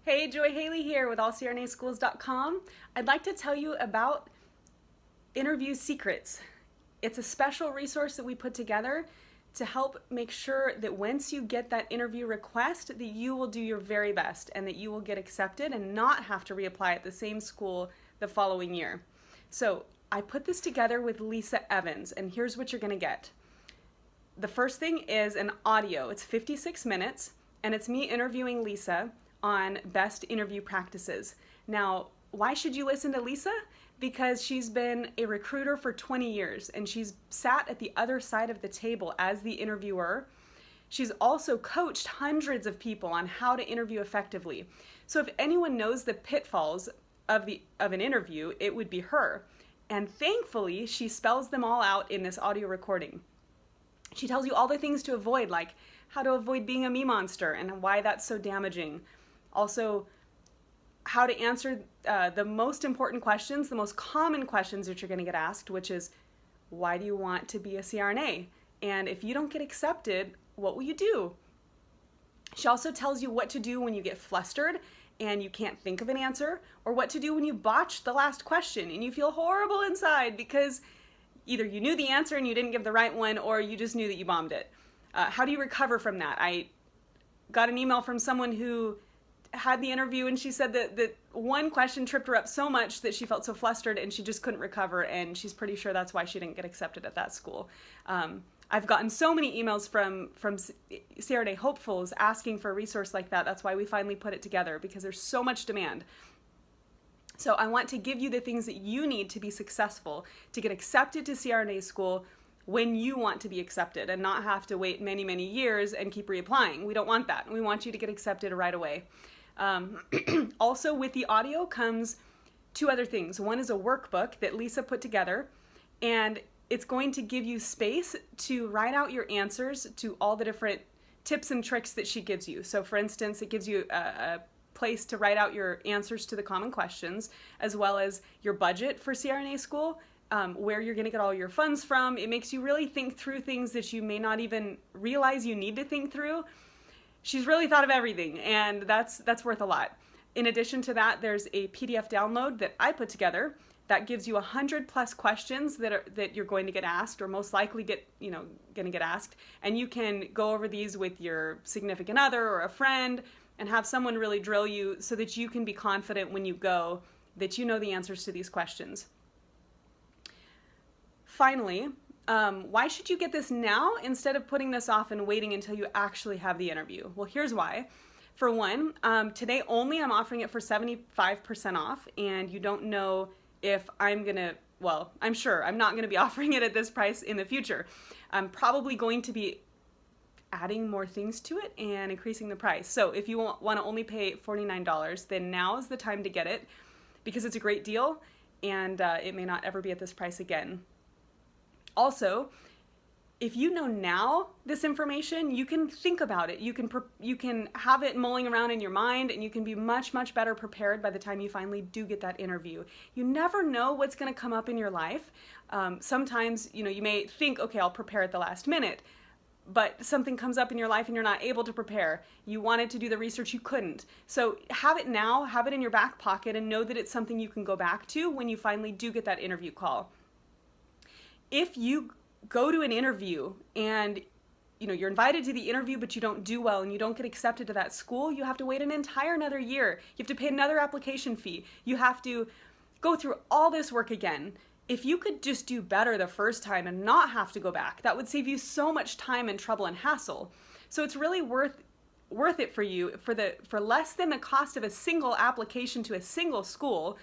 Hey, Joy Haley here with allcrnaschools.com. I'd like to tell you about Interview Secrets. It's a special resource that we put together to help make sure that once you get that interview request that you will do your very best and that you will get accepted and not have to reapply at the same school the following year. So I put this together with Lisa Evans, and here's what you're going to get. The first thing is an audio. It's 56 minutes, and it's me interviewing Lisa on best interview practices. Now, why should you listen to Lisa? Because she's been a recruiter for 20 years and she's sat at the other side of the table as the interviewer. She's also coached hundreds of people on how to interview effectively. So if anyone knows the pitfalls of an interview, it would be her. And thankfully, she spells them all out in this audio recording. She tells you all the things to avoid, like how to avoid being a me monster and why that's so damaging. Also, how to answer the most important questions, the most common questions that you're going to get asked, which is, why do you want to be a CRNA? And if you don't get accepted, what will you do? She also tells you what to do when you get flustered and you can't think of an answer, or what to do when you botch the last question and you feel horrible inside because either you knew the answer and you didn't give the right one, or you just knew that you bombed it. How do you recover from that? I got an email from someone who had the interview and she said that one question tripped her up so much that she felt so flustered and she just couldn't recover, and she's pretty sure that's why she didn't get accepted at that school. I've gotten so many emails from CRNA hopefuls asking for a resource like that. That's why we finally put it together, because there's so much demand. So I want to give you the things that you need to be successful, to get accepted to CRNA school when you want to be accepted and not have to wait many, many years and keep reapplying. We don't want that. We want you to get accepted right away. Also, with the audio comes two other things. One is a workbook that Lisa put together, and it's going to give you space to write out your answers to all the different tips and tricks that she gives you. So for instance, it gives you a place to write out your answers to the common questions, as well as your budget for CRNA school, where you're going to get all your funds from. It makes you really think through things that you may not even realize you need to think through. She's really thought of everything, and that's worth a lot. In addition to that, there's a PDF download that I put together that gives you 100+ questions that you're going to get asked, or most likely going to get asked, and you can go over these with your significant other or a friend and have someone really drill you so that you can be confident when you go that you know the answers to these questions. Finally, why should you get this now instead of putting this off and waiting until you actually have the interview? Well, here's why. For one, today only I'm offering it for 75% off, and you don't know if I'm sure I'm not going to be offering it at this price in the future. I'm probably going to be adding more things to it and increasing the price. So if you want to only pay $49, then now is the time to get it, because it's a great deal, and it may not ever be at this price again. Also, if you know now this information, you can think about it. You can have it mulling around in your mind, and you can be much, much better prepared by the time you finally do get that interview. You never know what's going to come up in your life. Sometimes, you may think, okay, I'll prepare at the last minute, but something comes up in your life and you're not able to prepare. You wanted to do the research, you couldn't. So have it now, have it in your back pocket, and know that it's something you can go back to when you finally do get that interview call. If you go to an interview and you're invited to the interview but you don't do well and you don't get accepted to that school, you have to wait an entire another year. You have to pay another application fee. You have to go through all this work again. If you could just do better the first time and not have to go back, that would save you so much time and trouble and hassle. So it's really worth it for you for less than the cost of a single application to a single school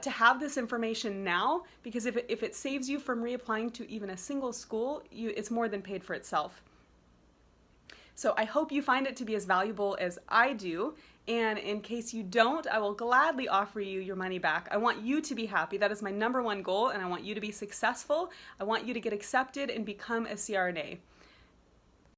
to have this information now, because if it saves you from reapplying to even a single school, it's more than paid for itself. So I hope you find it to be as valuable as I do, and in case you don't, I will gladly offer you your money back. I want you to be happy. That is my #1 goal, and I want you to be successful. I want you to get accepted and become a CRNA.